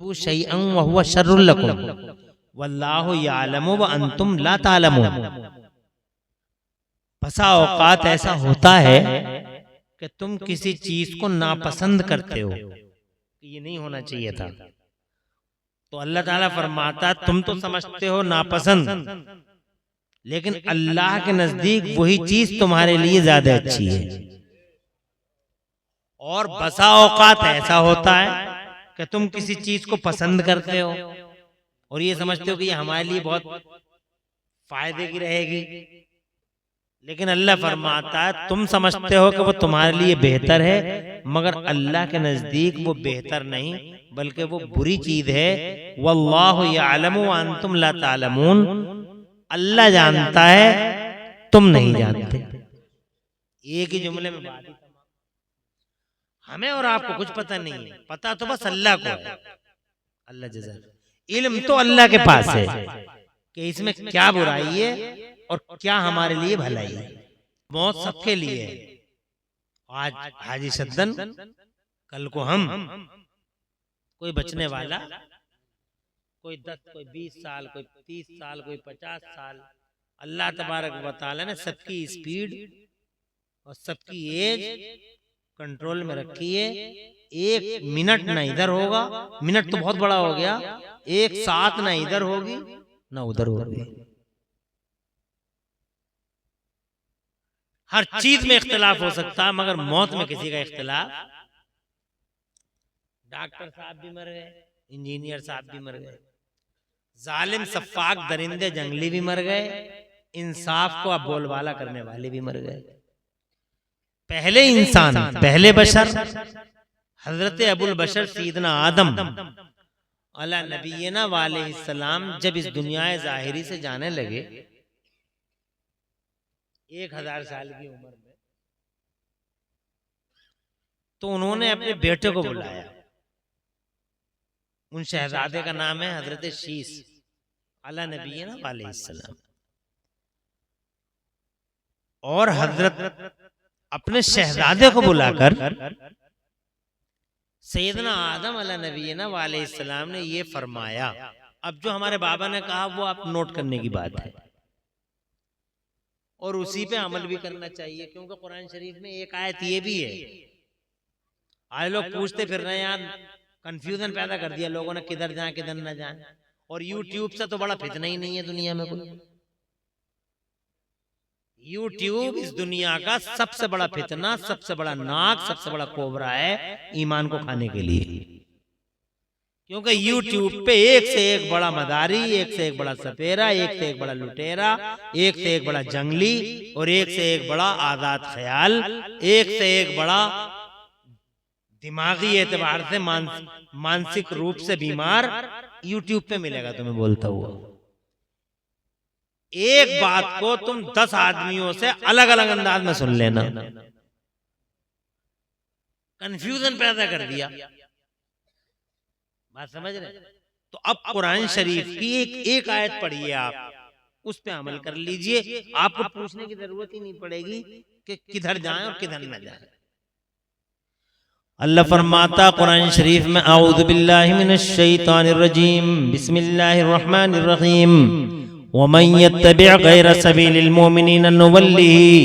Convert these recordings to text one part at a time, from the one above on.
तुब्दू शैअन व हुवा शर्रुल लकुम वल्लाहु यअलमु व अंतुम ला तालमून। बसा औकात ऐसा होता है कि तुम किसी चीज को नापसंद करते हो, ये नहीं होना चाहिए था। तो अल्लाह ताला फरमाता तुम तो समझते हो नापसंद, लेकिन अल्लाह के नजदीक वही चीज तुम्हारे लिए ज्यादा अच्छी है। और बसा औकात ऐसा होता है कि तुम किसी चीज को पसंद करते हो और ये समझते हो कि ये हमारे लिए बहुत फायदे की रहेगी, लेकिन अल्लाह फरमाता है तुम समझते हो कि वो तुम्हारे लिए बेहतर है, मगर अल्लाह के नजदीक वो बेहतर नहीं बल्कि वो बुरी चीज है। वल्लाहु यअलमु व अंतुम ला तालमून। अल्लाह जानता है, तुम नहीं जानते। एक ही जुमले में बात, हमें और आपको कुछ पता नहीं है, पता तो बस अल्लाह को है। अल्लाह जज़ा, इल्म तो अल्लाह के पास है कि इसमें क्या बुराई है और क्या हमारे लिए भलाई है। मौत सबके लिए है। आज हाजी सद्दन, कल को हम। कोई बचने वाला, कोई 10, कोई 20 साल, कोई 30 साल, कोई 50 साल। अल्लाह तबारक व तआला ने सबकी स्पीड और सबकी एज कंट्रोल में रखी है। एक मिनट ना इधर होगा, मिनट तो बहुत बड़ा हो गया, एक साथ ना इधर होगी ना उधर होगी। हर चीज में इख्तिलाफ हो सकता है, मगर मौत में किसी का इख्तिलाफ। डॉक्टर साहब भी मर गए, इंजीनियर साहब भी मर गए, जालिम सफाक दरिंदे जंगली भी मर गए, इंसाफ को अब बोलबाला करने वाले भी मर गए। पहले इंसान, पहले बशर हजरत अबुल बशर सैयदना आदम अला नबीना वालेहिस्सलाम जब इस दुनिया जाहिरी से जाने लगे 1000 साल की उम्र में, तो उन्होंने अपने बेटे को बुलाया। उन शहजादे का नाम है हजरत शीस अला नबीना वालेहिस्सलाम। और हजरत अपने शहजादे को बुलाकर सैयदना आदम अला नबीना वालेहिस्सलाम ने ये फरमाया। अब जो हमारे बाबा ने कहा वो आप नोट करने की बात है और उसी पे अमल भी करना चाहिए, क्योंकि कुरान शरीफ में एक आयत ये भी है। आज लोग पूछते फिर रहे हैं, यार कंफ्यूजन पैदा कर दिया लोगों ने, किधर जाए किधर ना जाए। और यूट्यूब से तो बड़ा फितना ही नहीं है दुनिया में कोई। यूट्यूब इस दुनिया का सबसे बड़ा फितना, सबसे बड़ा नाक, सबसे बड़ा कोबरा है ईमान को खाने के लिए। क्योंकि यूट्यूब पे एक से एक बड़ा मदारी, एक से एक बड़ा सपेरा, एक से एक बड़ा लुटेरा, एक से एक बड़ा जंगली और एक से एक बड़ा आजाद ख्याल, एक से एक बड़ा दिमागी एतबार से मानसिक रूप से बीमार यूट्यूब पे मिलेगा तुम्हें बोलता हुआ। एक बात को तुम 10 आदमियों से अलग अलग अंदाज में सुन लेना, कंफ्यूजन पैदा कर दिया। बात समझ रहे? तो अब कुरान शरीफ की एक आयत पढ़िए, आप उस पे अमल कर लीजिए। आपको पूछने की जरूरत ही नहीं पड़ेगी कि किधर जाएं और किधर न जाएं। अल्लाह फरमाता कुरान शरीफ में, औज़ु बिल्लाहि मिनश शैतानिर रजीम, बिस्मिल्लाहिर रहमानिर रहीम, वमन यत्तबि' गैर सबीलिल मुमिनीन नुवल्लिहि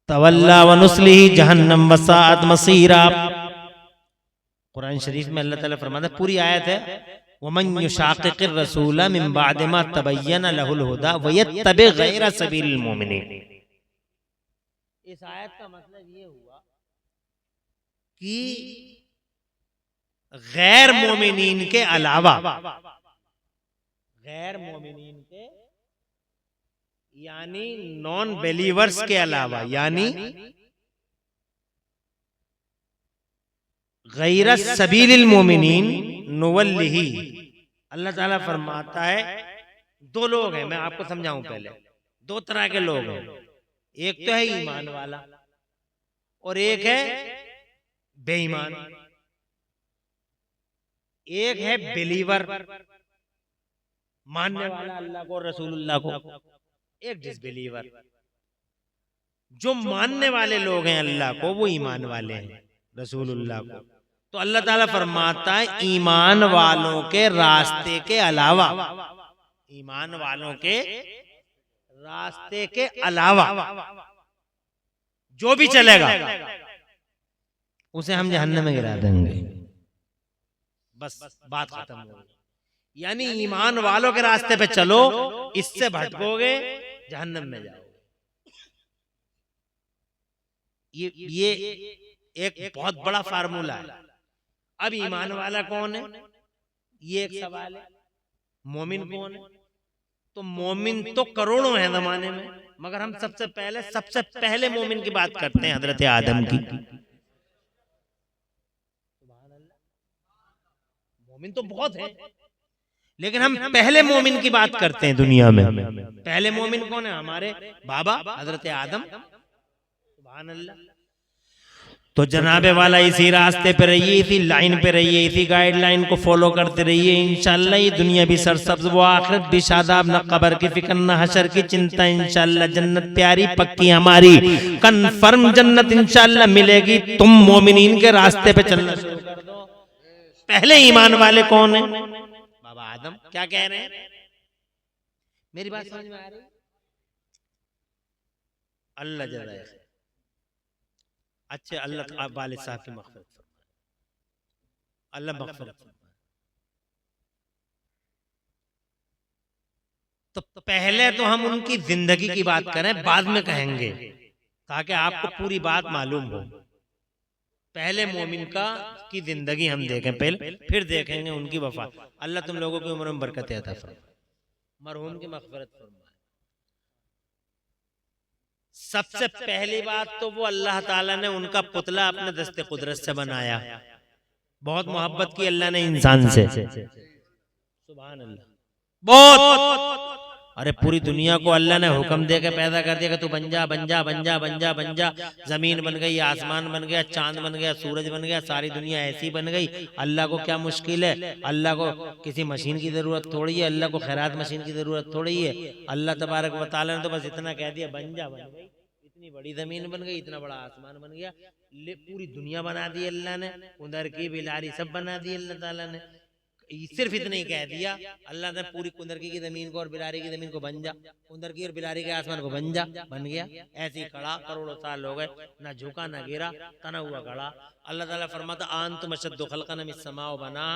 तवल्ला व नुस्लिहि जहन्नम वसाअत मसीरा। कुरान शरीफ में अल्लाह ताला फरमाता, पूरी आयत है, वमन युशाक़िक़िर रसूला मिन बअदि मा तबय्यन लहुल हुदा व यत्तबि' गैर सबीलिल मुमिनीन। इस आयत का मतलब ये हुआ कि गैर मोमिनीन के अलावा, गैर मोमिनीन के यानी नॉन बिलीवर्स के अलावा, यानी गैर सबीलिल मोमिनीन नुवल्लिही। अल्लाह ताला फरमाता है, दो लोग हैं, मैं आपको समझाऊं पहले। दो तरह के लोग हैं, एक तो है ईमान वाला और एक है बेईमान। एक है बिलीवर, मानने वाला अल्लाह को, रसूलुल्लाह को। एक डिसबिलीवर। जो मानने वाले लोग हैं अल्लाह को, वो ईमान वाले हैं रसूलुल्लाह को, तो अल्लाह ताला फरमाता है ईमान वालों के रास्ते के अलावा, ईमान वालों के रास्ते के अलावा जो भी चलेगा उसे हम जहन्नम में गिरा देंगे। बस बात खत्म हो गई। यानी ईमान वालों के रास्ते पे चलो, इससे भटकोगे जहन्नम में जाओगे। ये एक बहुत बड़ा फार्मूला है। अब ईमान वाला कौन है, ये एक सवाल है। मोमिन कौन है? तो मोमिन तो करोड़ों हैं जमाने में, मगर हम सबसे पहले मोमिन की बात करते हैं, हजरत आदम की। मोमिन तो बहुत है, लेकिन हम पहले मोमिन की बात करते हैं दुनिया में। पहले मोमिन कौन है? हमारे बाबा हजरत आदम। सुभान अल्लाह। तो जनाबे वाला इसी रास्ते पे रहिए, इसी लाइन पे रहिए, इसी गाइडलाइन को फॉलो करते रहिए। इंशाल्लाह ये दुनिया भी सरसब्ज, वो आखिरत भी शादाब, न कब्र की फिक्र न हशर की चिंता। इंशाल्लाह जन्नत प्यारी पक्की हमारी, कन्फर्म जन्नत इंशाल्लाह मिलेगी। तुम मोमिनीन के रास्ते पे चलना शुरू कर दो। पहले ईमान वाले कौन है? बाबा आदम। क्या कह रहे हैं? मेरी बात समझ में आ रही? अल्लाह जज़ाए खैर। अच्छे अल्लाह वालिद साहब की मग़फ़िरत फरमाए, अल्लाह मग़फ़िरत फरमाए। तो पहले तो हम उनकी जिंदगी की बात करें, बाद में कहेंगे, ताकि आपको पूरी बात मालूम हो। पहले मोमिन की जिंदगी हम देखें पहले, फिर देखेंगे उनकी वफा। अल्लाह तुम लोगों की उम्र में बरकत अता फरमाए, मरहूम की मग़फ़िरत फरमाए। सबसे पहली बात तो वो अल्लाह ताला ने उनका पुतला अपने दस्ते कुदरत से बनाया। बहुत मोहब्बत की अल्लाह ने इंसान से। सुभान अल्लाह। बहुत। अरे पूरी दुनिया को अल्लाह ने हुक्म दे के पैदा कर दिया कि तू बन जा बन जा बन जा बन जा बन जा। जमीन बन गई, आसमान बन गया, चांद बन गया, सूरज बन गया, सारी दुनिया ऐसी बन गई। अल्लाह को क्या मुश्किल है? अल्लाह को किसी मशीन की जरूरत थोड़ी है, अल्लाह को खैरात मशीन की जरूरत थोड़ी है। अल्लाह तबारक व तआला ने तो बस इतना कह दिया बन जा, बन गई। इतनी बड़ी जमीन बन गई, इतना बड़ा आसमान बन गया, पूरी दुनिया बना दी अल्लाह ने। उधर की बिलारी सब बना दी अल्लाह ताला ने। सिर्फ इतना ही कह दिया अल्लाह ने, पूरी कुंदरकी की जमीन को और बिलारी की जमीन को बन जा, कुंदर की और बिलारी के आसमान को बन जा, बन गया। ऐसे ही खड़ा करोड़ों साल हो गए, ना झुका ना गिरा, तना हुआ खड़ा। अल्लाह ताला फरमाता आंतुम अशद्दु खल्क़न मिस समाओ बना।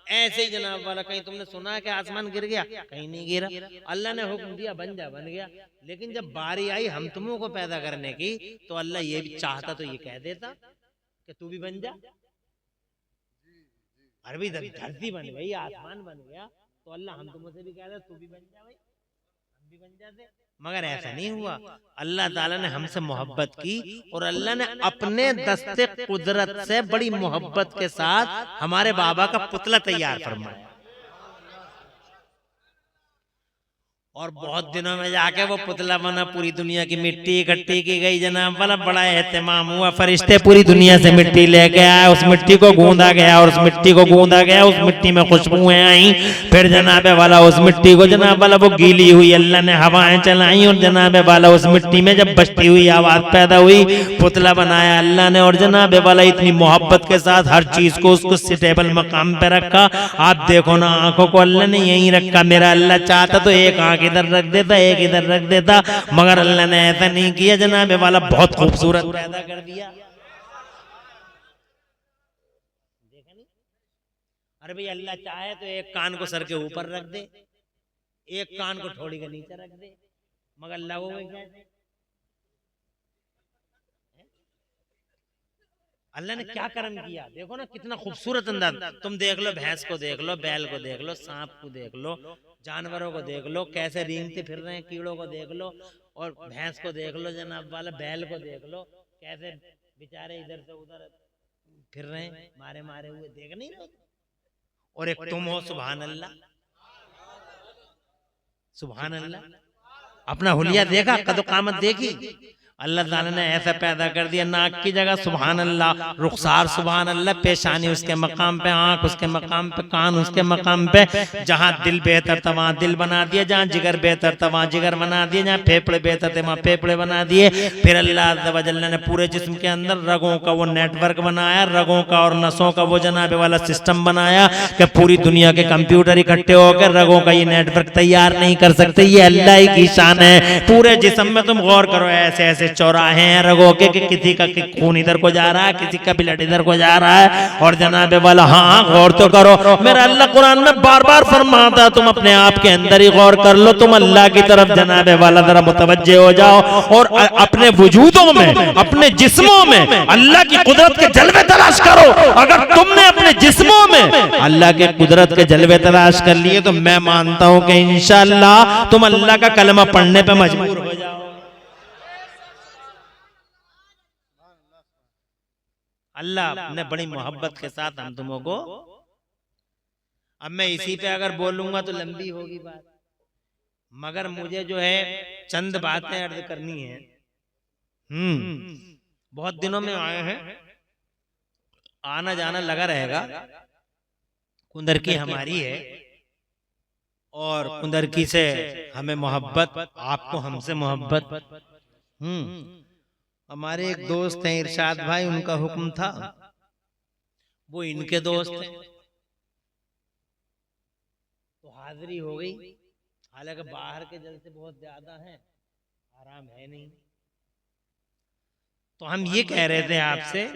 ऐसे ही जनाब वाला, कहीं तुमने सुना है कि आसमान गिर गया? कहीं नहीं गिरा। अल्लाह ने हुक्म दिया बन जा, बन गया। लेकिन जब बारी आई हम तुमों को पैदा करने की, तो अल्लाह ये भी चाहता तो ये कह देता कि तू भी बन जा। अरे भाई धरती बन गई, आसमान बन गया, तो अल्लाह हम तुमसे भी कहता तू भी बन जा भाई, हम भी बन जाते। मगर ऐसा नहीं हुआ। अल्लाह ताला ने हमसे मोहब्बत की और अल्लाह ने अपने दस्ते कुदरत से बड़ी मोहब्बत के साथ हमारे बाबा का पुतला तैयार फरमाया। और बहुत दिनों में जाके वो पुतला बना, पूरी दुनिया की मिट्टी इकट्ठी की गई जनाब वाला, बड़ा एहतमाम हुआ। फरिश्ते पूरी दुनिया से मिट्टी लेके आए, उस मिट्टी को गूंदा गया और उस मिट्टी को गूंदा गया, उस मिट्टी में खुशबुएं आई। फिर जनाबे वाला उस मिट्टी को जनाब वाला वो गीली हुई, अल्लाह ने हवाएं चलाई और जनाबे वाला उस मिट्टी में जब बजती हुई आवाज पैदा हुई, पुतला बनाया अल्लाह ने। और जनाबे वाला इतनी मोहब्बत के साथ हर चीज को उसको सिटेबल मकाम पे रखा। आप देखो ना, आंखों को अल्लाह ने यहीं रखा। मेरा अल्लाह चाहता तो एक आंख इधर रख देता, एक इधर रख देता, मगर अल्लाह ने ऐसा नहीं किया। जनाब वाला बहुत खूबसूरत पैदा कर दिया। देखा नहीं? अरे भाई अल्लाह चाहे तो एक कान को सर के ऊपर रख दे, एक कान को ठोड़ी के नीचे रख दे, मगर अल्लाह को कैसे? अल्लाह ने क्या कर्म किया, देखो ना कितना खूबसूरत अंदाज। तुम देख लो, भैंस को देख लो, बैल को देख लो, सांप को देख लो, जानवरों को देख लो कैसे रेंगते फिर रहे हैं, कीड़ों को देख लो, और भैंस को देख लो जनाब वाला, बैल को देख लो कैसे बेचारे इधर से उधर फिर रहे हैं, मारे मारे हुए, देख नहीं रहे? और एक तुम हो, सुभान अल्लाह, सुभान अल्लाह। अपना हुलिया देखा, कदो कामत देखी, अल्लाह ताला ने ऐसा पैदा कर दिया, नाक की जगह सुभान अल्लाह, रुखसार सुभान अल्लाह, पेशानी उसके मकाम पे, आंख उसके मकाम पे, कान उसके मकाम पे, जहाँ दिल बेहतर था वहाँ दिल बना दिया, जहाँ जिगर बेहतर था वहाँ जिगर बना दिया, जहाँ फेफड़े बेहतर थे वहाँ फेफड़े बना दिए। फिर अल्लाह अज़्ज़ व जल्ल ने पूरे जिस्म के अंदर रगों का वो नेटवर्क बनाया, रगों का और नसों का वो जनाब वाला सिस्टम बनाया कि पूरी दुनिया के कंप्यूटर इकट्ठे होकर रगों का ये नेटवर्क तैयार नहीं कर सकते। ये अल्लाह ही की शान है। पूरे जिस्म में तुम गौर करो, ऐसे ऐसे चौराहे हैं रगों के कि किसी का खून इधर को जा रहा है, किसी का ब्लड इधर को जा रहा है। और जनाब वाला हाँ गौर तो करो, मेरा अल्लाह कुरान में बार बार फरमाता, तुम अपने आप के अंदर ही गौर कर लो, तुम अल्लाह की तरफ जनाब वाला जरा मुतवज्जे हो जाओ और अपने वजूदों में, अपने जिस्मों में अल्लाह की कुदरत के जलवे तलाश करो। अगर तुमने अपने जिस्मों में अल्लाह के कुदरत के जलवे तलाश कर लिए तो मैं मानता हूं कि इंशाअल्लाह तुम अल्लाह का कलमा पढ़ने पे मजबूर हो जाओ। अल्लाह ने बड़ी मोहब्बत के साथ हम तुमों को, अब मैं इसी पे अगर बोलूंगा तो लंबी होगी बात, मगर मुझे जो है चंद बातें अर्ज करनी है। बहुत दिनों में आए हैं, आना जाना लगा रहेगा। कुंदरकी हमारी है और कुंदरकी से हमें मोहब्बत, आपको हमसे मोहब्बत। हमारे एक दोस्त हैं इरशाद भाई, उनका हुक्म था, वो इनके दोस्त हैं, तो हाजिरी हो गई। हालांकि बाहर के जलसे बहुत ज्यादा हैं, आराम है नहीं। तो हम ये कह रहे थे आपसे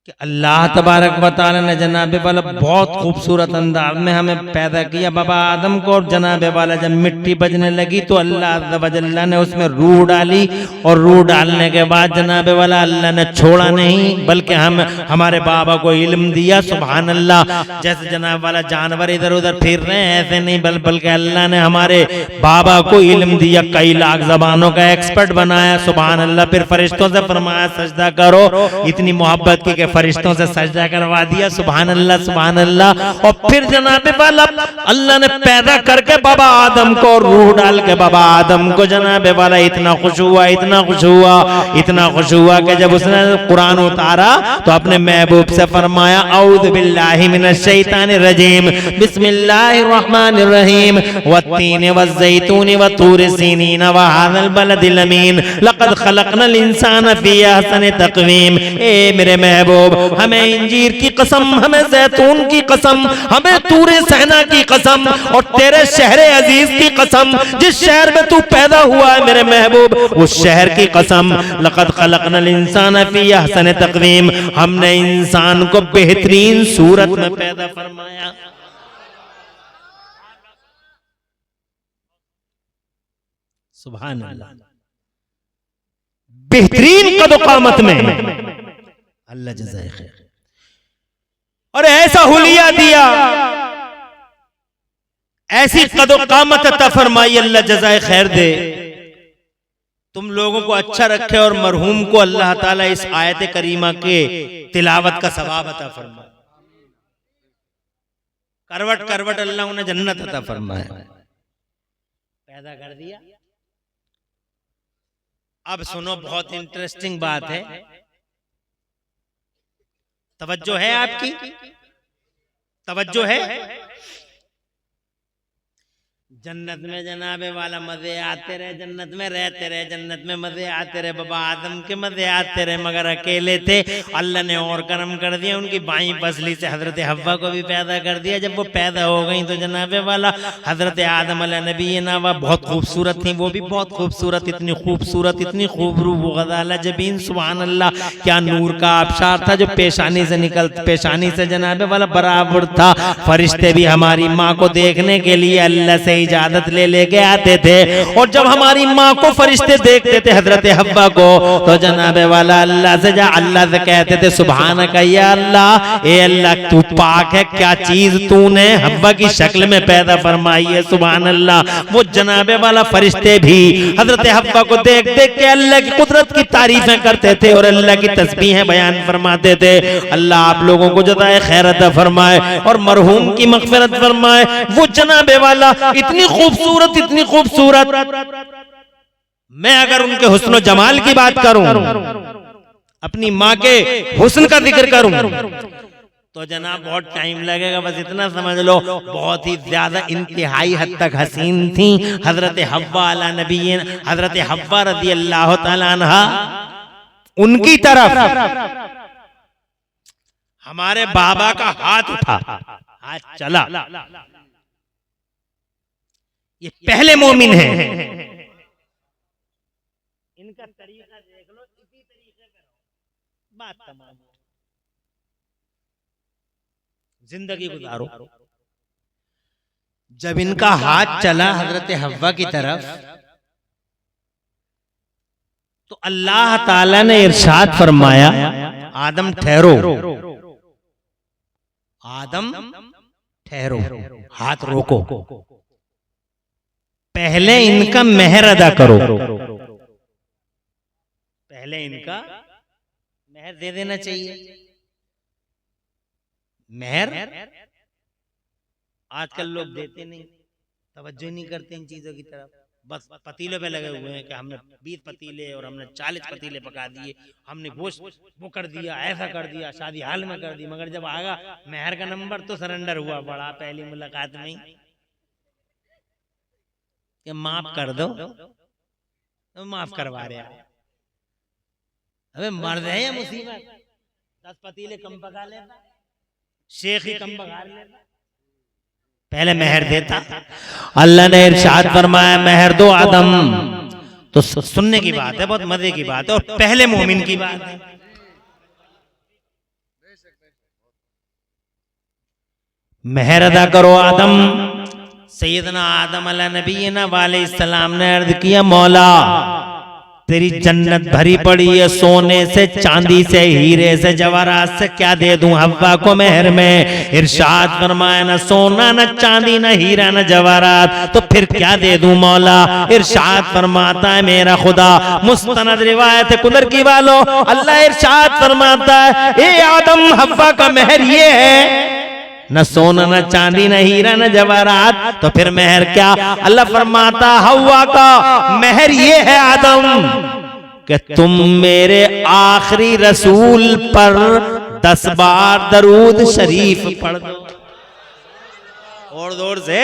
कि अल्लाह तबारक व तआला ने जनाबे वाला बहुत खूबसूरत अंदाज में हमें पैदा किया, बाबा आदम को। और जनाबे वाला जब मिट्टी बजने लगी तो अल्लाह अज़्ज़ व जल्ल ने उसमें रूह डाली, और रूह डालने के बाद जनाबे वाला अल्लाह ने छोड़ा नहीं, बल्कि हम हमारे बाबा को इल्म दिया। सुभान अल्लाह, जैसे जनाब वाला जानवर इधर उधर फिर रहे हैं ऐसे नहीं, बल्कि अल्लाह ने हमारे बाबा को इल्म दिया, कई लाख जबानों का एक्सपर्ट बनाया। सुभान अल्लाह। फिर फरिश्तों से फरमाया सजदा करो, इतनी मोहब्बत की फरिश्तों से सजदा करवा दिया। सुभान अल्लाह सुभान अल्लाह। और फिर जनाबे वाला अल्लाह ने पैदा करके बाबा आदम को रूह डाल के बाबा आदम को जनाबे वाला इतना खुश हुआ, इतना खुश हुआ, इतना खुश हुआ कि जब उसने कुरान उतारा तो अपने महबूब से फरमाया औज़ु बिल्लाहि मिनश शैतानिर रजीम, बिस्मिल्लाहिर रहमानिर रहीम, वत्तीन वज़्ज़ैतून वतूर सीनीन व हाज़ल बलदिल अमीन, लक़द खलक़नल इंसान फ़ी अहसनि तक़वीम। ए मेरे महबूब, हमें इंजीर की कसम, हमें जैतून की कसम, हमें तूरे सहना की कसम और तेरे शहरे अजीज की कसम, जिस शहर में तू पैदा हुआ है मेरे महबूब, उस शहर की कसम, लक़द खलक़नल इंसान फ़ी अहसनि तक़वीम, हमने इंसान को बेहतरीन सूरत में पैदा फरमाया। सुभान अल्लाह। बेहतरीन कदो-क़ामत में अल्लाह जज़ाए खैर, और ऐसा हुलिया दिया, ऐसी कदो-क़ामत अता फरमाई, अल्लाह जज़ाए खैर दे। तुम लोगों को अच्छा रखे और मरहूम को अल्लाह ताला इस आयत करीमा के तिलावत का सवाब अता फरमाए। करवट करवट अल्लाह उन्हें जन्नत अता फरमाए। पैदा कर दिया। अब सुनो, बहुत इंटरेस्टिंग बात है, तवज्जो है आपकी, तवज्जो है। जन्नत में जनाबे वाला मजे आते रहे, जन्नत में रहते रहे, जन्नत में मजे आते रहे, बाबा आदम के मजे आते रहे, मगर अकेले थे। अल्लाह ने और करम कर दिया, उनकी बाईं पसली से हजरत हव्वा को भी पैदा कर दिया। जब वो पैदा हो गई तो जनाबे वाला हजरत आदम अलैहि नबी बहुत खूबसूरत थी, वो भी बहुत खूबसूरत, इतनी खूबसूरत, इतनी खूबरू गज़ाला जबीन, सुभान अल्लाह, क्या नूर का आबशार था जो पेशानी से पेशानी से जनाबे वाला बराबर था। फरिश्ते भी हमारी माँ को देखने के लिए अल्लाह से इजाजत ले लेके आते थे, और जब हमारी माँ को फरिश्ते देखते थे हजरत हव्वा को, तो जनाबे वाला अल्लाह से कहते थे सुभानक या अल्लाह, ए अल्लाह तू पाक है, क्या चीज तूने हव्वा की शक्ल में पैदा फरमाई है। सुभान अल्लाह। वो जनाबे वाला फरिश्ते भी हजरत हव्वा को देख देख के अल्लाह की कुदरत की तारीफें करते थे और अल्लाह की तस्बीहें बयान फरमाते थे। अल्लाह आप लोगों को जज़ाए खैर अता फरमाए और मरहूम की मग़फ़िरत फरमाए। वो जनाबे वाला इतनी खूबसूरत, इतनी खूबसूरत, मैं अगर उनके हुस्न जमाल की बात करूं, अपनी माँ के हुस्न का जिक्र करूं, तो जनाब बहुत टाइम लगेगा। बस इतना समझ लो, बहुत ही ज्यादा इंतहाई हद तक हसीन थी हजरत हव्वा अला नबीय्यिन, हजरत हव्वा रज़ी अल्लाह तआला अन्हा। उनकी तरफ हमारे बाबा का हाथ उठा, हाथ चला। ये पहले मोमिन है। इनका तरीका देख लो, इसी तरीके से बात तमाम, जिंदगी गुजारो। जब इनका हाथ चला हजरत हव्वा की तरफ, तो अल्लाह ताला ने इरशाद फरमाया, आदम ठहरो, आदम ठहरो, हाथ रोको, पहले इनका मेहर अदा करो, पहले इनका मेहर दे देना चाहिए। मेहर आजकल लोग देते नहीं, तवज्जो नहीं करते इन चीजों की तरफ। बस पतीले पे लगे हुए हैं कि हमने 20 पतीले और हमने 40 पतीले पका दिए, हमने वो कर दिया, ऐसा कर दिया, शादी हाल में कर दी। मगर जब आगा मेहर का नंबर तो सरेंडर हुआ बड़ा पहली मुलाकात में कि माफ कर दो, तो माफ करवा रहे। अबे मर्द है या मुसीबत, 10 पतीले कम पका लेता, शेख ही कम पका लेता, पहले मेहर देता। अल्लाह ने इरशाद फरमाया, मेहर दो आदम। तो सुनने की बात है, बहुत मजे की बात है, और पहले मोमिन की बात है। मेहर अदा करो आदम। सैयदना आदम अलैहि नबीना वालैहिस्सलाम ने अर्ज किया, मौला तेरी जन्नत भरी पड़ी है सोने से, चांदी से, हीरे से, जवाहरात से, क्या दे दूं हव्वा को मेहर में? इरशाद फरमाया, न सोना न चांदी न हीरा न जवाहरात, तो फिर क्या दे दूं मौला? इरशाद फरमाता है मेरा खुदा, मुस्तनद रिवायत है कुदर की वालों, अल्लाह इरशाद फरमाता है, ए आदम हव्वा का मेहर ये है, न सोना न चांदी न हीरा न जवाहरात, तो फिर मेहर क्या? अल्लाह फरमाता, हव्वा का मेहर ये है आदम कि तुम मेरे आखिरी रसूल पर 10 बार दरूद शरीफ पढ़ दो। और जोर से,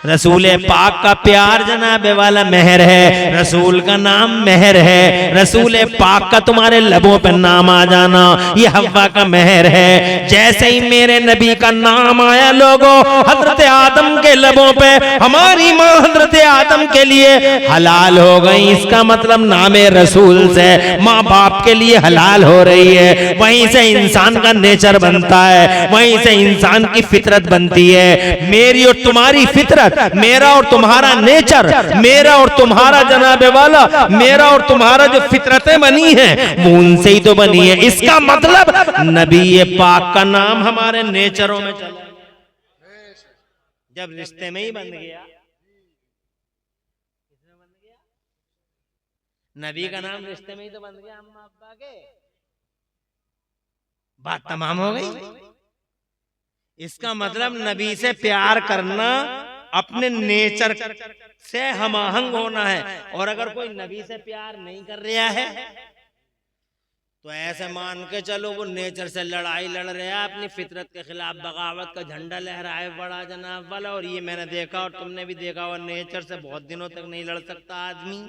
रसूल पाक का प्यार जनाबे वाला मेहर है, रसूल का नाम मेहर है, रसूल पाक का तुम्हारे लबों पे नाम आ जाना ये हव्वा का मेहर है। जैसे ही मेरे नबी का नाम आया लोगों, हजरत आदम के लबों पे हमारी माँ हजरत आदम के लिए हलाल हो गई। इसका मतलब नामे रसूल से माँ बाप के लिए हलाल हो रही है। वहीं से इंसान का नेचर बनता है, वहीं से इंसान की फितरत बनती है। मेरी और तुम्हारी फितरत, मेरा और तुम्हारा नेचर, मेरा और तुम्हारा जनाबे वाला, मेरा और तुम्हारा जो फितरतें बनी हैं वो उनसे ही तो बनी है। इसका मतलब नबी पाक का नाम हमारे नेचरों में चला, जब रिश्ते में ही बन गया। नबी का नाम रिश्ते में ही तो बन गया, अम्मा अब्बा के, बात तमाम हो गई। इसका मतलब नबी से प्यार करना अपने नेचर से हमाहंग होना है। और अगर कोई नबी से प्यार नहीं कर रहा है तो ऐसे मान के चलो वो नेचर से लड़ाई लड़ रहा है, अपनी फितरत के खिलाफ बगावत का झंडा लहराए बड़ा जनाब वाला। और ये मैंने देखा और तुमने भी देखा, और नेचर से बहुत दिनों तक नहीं लड़ सकता आदमी।